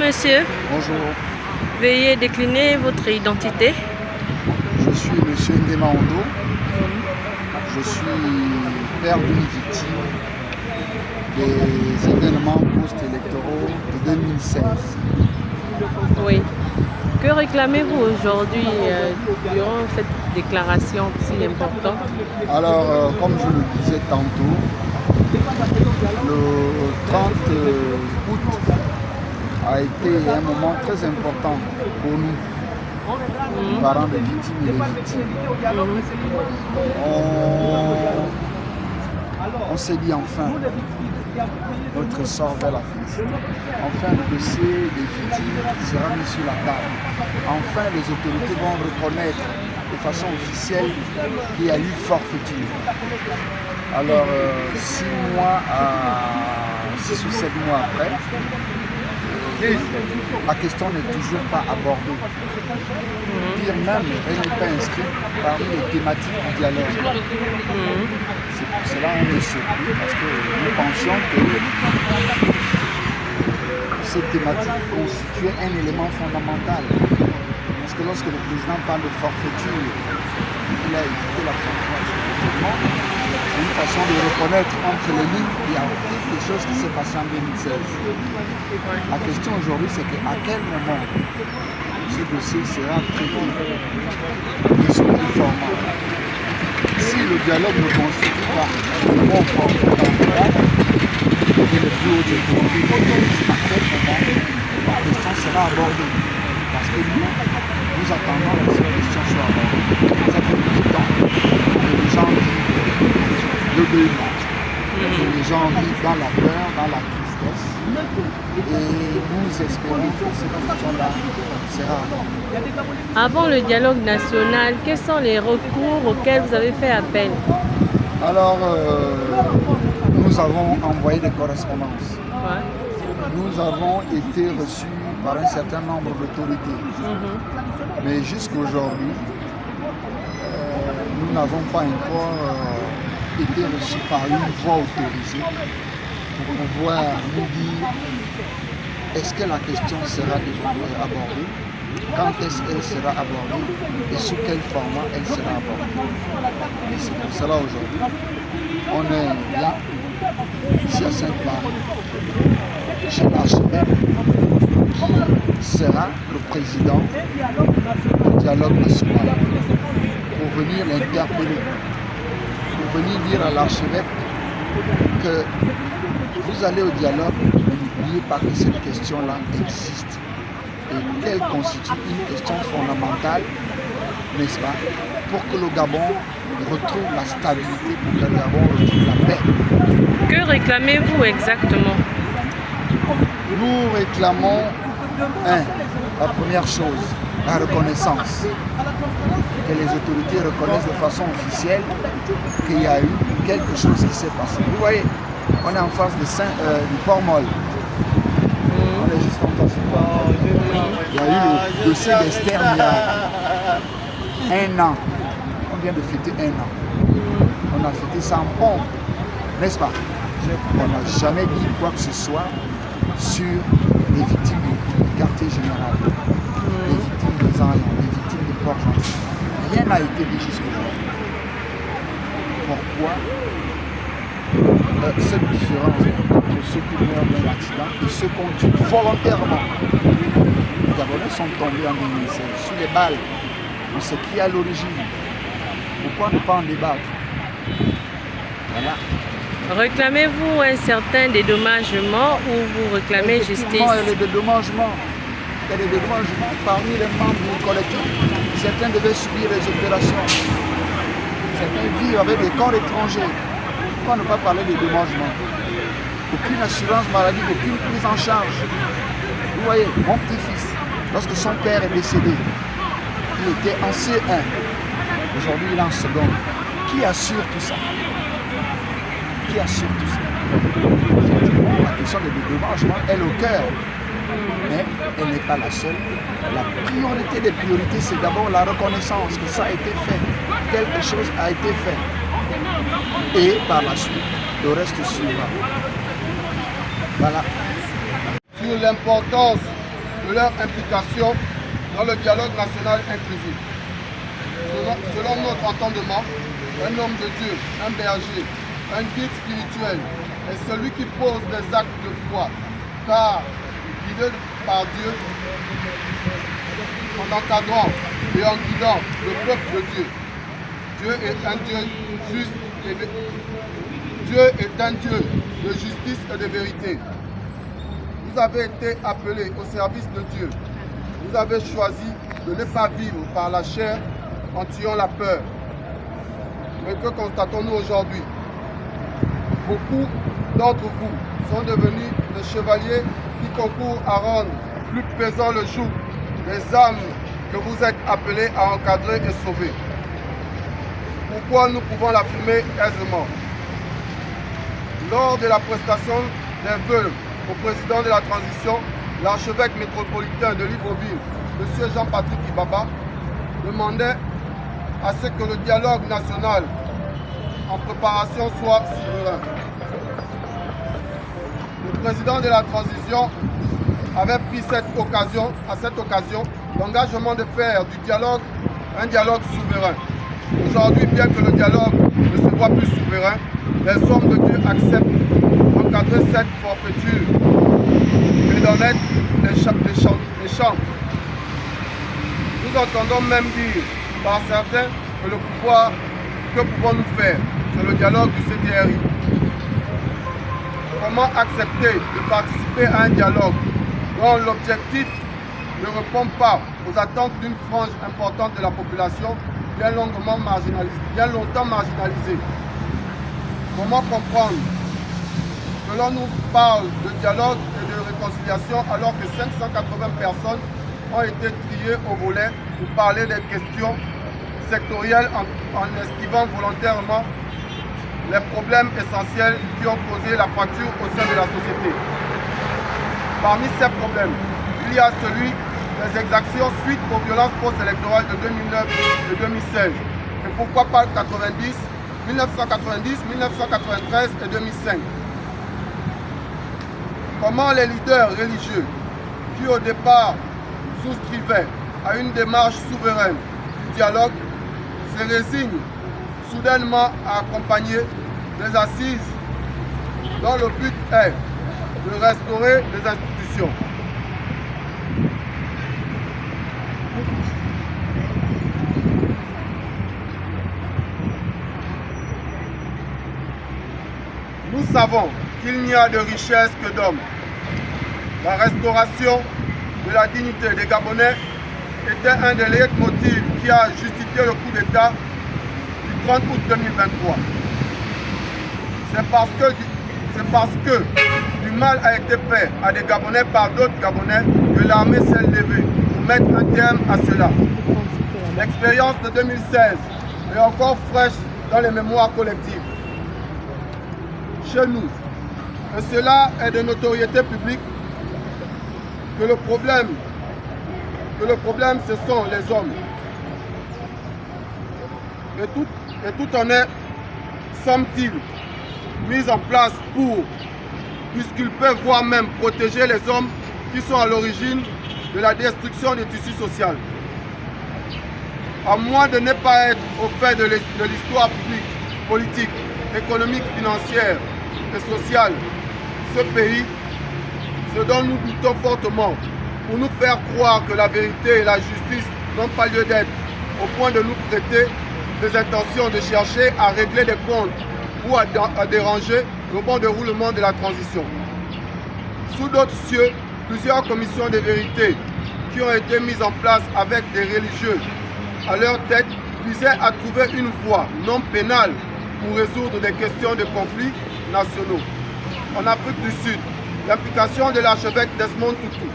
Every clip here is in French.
monsieur. Bonjour, Veuillez décliner votre identité. je suis monsieur Ndema Ondo. Je suis père d'une victime des événements post-électoraux de 2016. Oui. Que réclamez-vous aujourd'hui durant cette déclaration si importante? Alors, comme je le disais tantôt, le 30 août a été un moment très important pour nous, parents des victimes et des victimes. On s'est dit enfin notre sort vers la félicité. Enfin, le dossier des victimes sera mis sur la table. Enfin, les autorités vont reconnaître de façon officielle qu'il y a eu forfaiture. Alors, 6 ou 7 mois après, la question n'est toujours pas abordée. Pire même, elle n'est pas inscrite parmi les thématiques du dialogue. C'est pour cela qu'on est surpris, parce que nous pensions que cette thématique constituait un élément fondamental. Parce que lorsque le président parle de forfaiture, il a évité la forfaiture. C'est une façon de reconnaître entre les lignes qu'il y a quelque chose qui s'est passé en 2016. La question aujourd'hui, c'est qu'à quel moment ce dossier sera traité et sous quel format. Si le dialogue ne constitue pas le bon format et le plus haut autorités, à quel moment la question sera abordée. Parce que nous attendons que cette question soit abordée. Ça fait beaucoup de temps que les gens vivent le deuil, que les gens vivent dans la peur, dans la tristesse. Et nous espérons que cette question-là sera abordée. Avant le dialogue national, quels sont les recours auxquels vous avez fait appel? Alors, nous avons envoyé des correspondances. Ouais. Nous avons été reçus par un certain nombre d'autorités. Mais jusqu'à aujourd'hui, nous n'avons pas encore été reçus par une voix autorisée pour pouvoir nous dire est-ce que la question sera abordée, quand est-ce qu'elle sera abordée et sous quel format elle sera abordée. Et c'est pour cela aujourd'hui, on est là, ici à Sainte-Marie, chez l'archevêque, qui sera le président du dialogue national, pour venir l'interpeller, pour venir dire à l'archevêque que vous allez au dialogue, mais n'oubliez pas que cette question-là existe et qu'elle constitue une question fondamentale, n'est-ce pas, pour que le Gabon retrouve la stabilité, pour que le Gabon retrouve la paix. Que réclamez-vous exactement? Nous réclamons, la première chose, la reconnaissance. Que les autorités reconnaissent de façon officielle qu'il y a eu quelque chose qui s'est passé. Vous voyez, on est en face du Port-Molle. On est juste en face du Port-Molle. Il y a eu le dossier d'Esther il y a 1 an. On vient de fêter 1 an. On a fêté ça en pompe, n'est-ce pas? On n'a jamais dit quoi que ce soit sur les victimes du quartier général, les victimes des Ariens, les victimes de Port-Gentil. Rien n'a été dit jusqu'aujourd'hui. Pourquoi cette différence entre ceux qui meurent dans l'accident et ceux qu'on tue volontairement? Les Gabonais sont tombés en 2016 sous les balles. On sait qui est à l'origine. Pourquoi ne pas en débattre? Voilà. Réclamez-vous un certain dédommagement ou vous réclamez justice? Il y a des dédommagements. Il y a des dédommagements parmi les membres du collectif. Certains devaient subir les opérations. Certains vivent avec des corps étrangers. Pourquoi ne pas parler des dédommagements? Aucune assurance maladie, aucune prise en charge. Vous voyez, mon petit-fils, lorsque son père est décédé, il était en C1. Aujourd'hui, il est en seconde. Qui assure tout ça? Qui assure tout ça? La question des dédommagements est au cœur. Mais elle n'est pas la seule. La priorité des priorités, c'est d'abord la reconnaissance que ça a été fait. Quelque chose a été fait. Et par la suite, le reste suivra. Voilà. Sur l'importance de leur implication dans le dialogue national inclusif. Selon notre entendement, un homme de Dieu, un berger, un guide spirituel est celui qui pose des actes de foi, car guidé par Dieu, en encadrant et en guidant le peuple de Dieu. Dieu est un Dieu juste et Dieu est un Dieu de justice et de vérité. Vous avez été appelés au service de Dieu. Vous avez choisi de ne pas vivre par la chair en tuant la peur. Mais que constatons-nous aujourd'hui? Beaucoup d'entre vous sont devenus des chevaliers qui concourent à rendre plus pesant le joug des âmes que vous êtes appelés à encadrer et sauver. Pourquoi nous pouvons l'affirmer aisément? Lors de la prestation des vœux au président de la transition, l'archevêque métropolitain de Libreville, M. Jean-Patrick Ibaba, demandait à ce que le dialogue national en préparation soit souverain. Le président de la transition avait pris à cette occasion l'engagement de faire du dialogue un dialogue souverain. Aujourd'hui, bien que le dialogue ne se voit plus souverain, les hommes de Dieu acceptent d'encadrer cette forfaiture et d'en être les chantres. Nous entendons même dire par certains que le pouvoir, que pouvons-nous faire? C'est le dialogue du CTRI. Comment accepter de participer à un dialogue dont l'objectif ne répond pas aux attentes d'une frange importante de la population bien longtemps marginalisée? Comment comprendre que l'on nous parle de dialogue et de réconciliation alors que 580 personnes ont été triées au volet pour parler des questions sectorielles en esquivant volontairement les problèmes essentiels qui ont causé la fracture au sein de la société? Parmi ces problèmes, il y a celui des exactions suite aux violences post-électorales de 2009 et 2016. Et pourquoi pas 1990, 1993 et 2005? Comment les leaders religieux qui au départ souscrivaient à une démarche souveraine du dialogue se résignent soudainement à accompagner les assises dont le but est de restaurer les institutions? Nous savons qu'il n'y a de richesse que d'hommes. La restauration de la dignité des Gabonais était un des leitmotifs qui a justifié le coup d'État du 30 août 2023. C'est parce que du mal a été fait à des Gabonais par d'autres Gabonais que l'armée s'est levée pour mettre un terme à cela. L'expérience de 2016 est encore fraîche dans les mémoires collectives. Chez nous, et cela est de notoriété publique, que le problème ce sont les hommes. Et tout en est, semble-t-il, mis en place pour disculper, voire même protéger les hommes qui sont à l'origine de la destruction des tissus sociaux. À moins de ne pas être au fait de l'histoire publique, politique, économique, financière et sociale, ce pays, ce dont nous doutons fortement, pour nous faire croire que la vérité et la justice n'ont pas lieu d'être, au point de nous prêter des intentions de chercher à régler des comptes ou à déranger le bon déroulement de la transition. Sous d'autres cieux, plusieurs commissions de vérité qui ont été mises en place avec des religieux à leur tête visaient à trouver une voie non pénale pour résoudre des questions de conflits nationaux. En Afrique du Sud, l'implication de l'archevêque Desmond Tutu.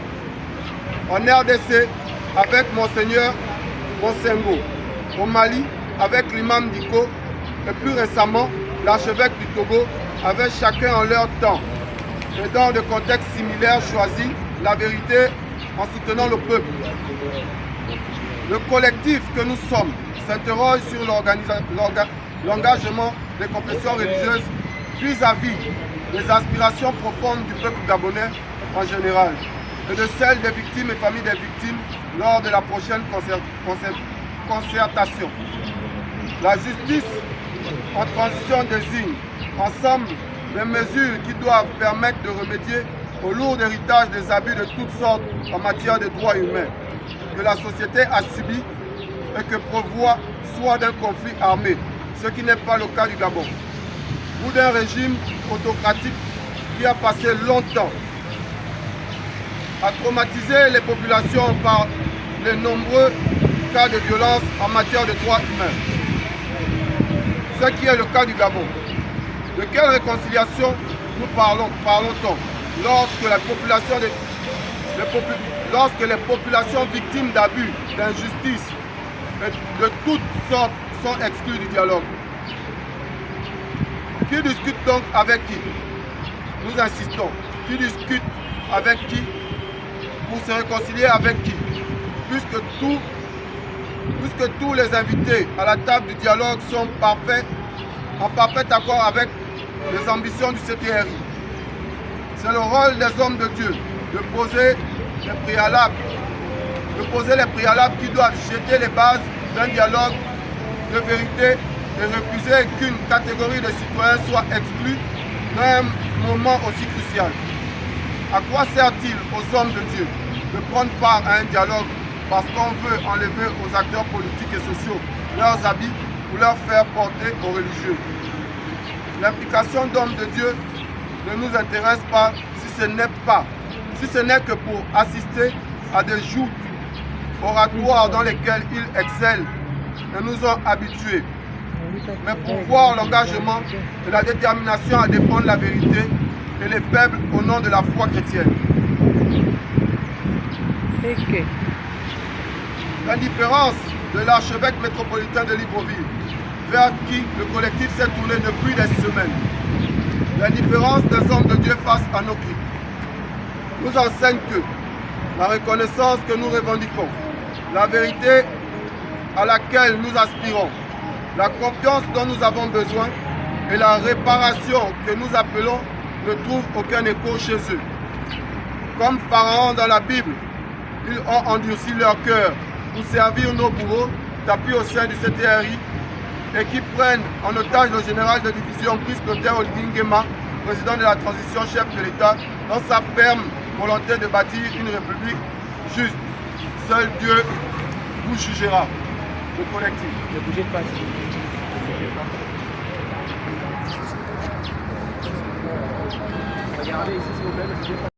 En RDC, avec Monseigneur Monsengo. Au Mali, avec l'imam Diko. Et plus récemment, l'archevêque du Togo, avec chacun en leur temps. Et dans des contextes similaires choisis, la vérité en soutenant le peuple. Le collectif que nous sommes s'interroge sur l'engagement des confessions religieuses vis-à-vis des aspirations profondes du peuple gabonais en général et de celles des victimes et familles des victimes lors de la prochaine concertation. La justice en transition désigne ensemble les mesures qui doivent permettre de remédier au lourd héritage des abus de toutes sortes en matière de droits humains que la société a subi et que prévoit soit d'un conflit armé, ce qui n'est pas le cas du Gabon, ou d'un régime autocratique qui a passé longtemps à traumatiser les populations par les nombreux cas de violence en matière de droits humains. Ce qui est le cas du Gabon. De quelle réconciliation nous parlons-on lorsque les populations victimes d'abus, d'injustice et de toutes sortes sont exclues du dialogue? Qui discute donc avec qui? Nous insistons. Qui discute avec qui pour se réconcilier avec qui? Puisque tous les invités à la table du dialogue sont en parfait accord avec les ambitions du CTRI. C'est le rôle des hommes de Dieu de poser les préalables qui doivent jeter les bases d'un dialogue de vérité et refuser qu'une catégorie de citoyens soit exclue d'un moment aussi crucial. À quoi sert-il aux hommes de Dieu de prendre part à un dialogue parce qu'on veut enlever aux acteurs politiques et sociaux leurs habits ou leur faire porter aux religieux? L'implication d'hommes de Dieu ne nous intéresse pas si ce n'est que pour assister à des joutes oratoires dans lesquelles ils excellent et nous ont habitués, mais pour voir l'engagement et la détermination à défendre la vérité et les faibles au nom de la foi chrétienne. Okay. L'indifférence de l'archevêque métropolitain de Libreville, vers qui le collectif s'est tourné depuis des semaines. L'indifférence des hommes de Dieu face à nos cris nous enseigne que la reconnaissance que nous revendiquons, la vérité à laquelle nous aspirons, la confiance dont nous avons besoin et la réparation que nous appelons ne trouvent aucun écho chez eux. Comme Pharaon dans la Bible, ils ont endurci leur cœur pour servir nos bourreaux d'appui au sein du CTRI et qui prennent en otage le général de division Brice Clotaire Oligui-Nguema, président de la transition, chef de l'État, dans sa ferme volonté de bâtir une république juste. Seul Dieu vous jugera. Le collectif. Ne bougez pas. Regardez ici s'il vous plaît, ne bougez pas.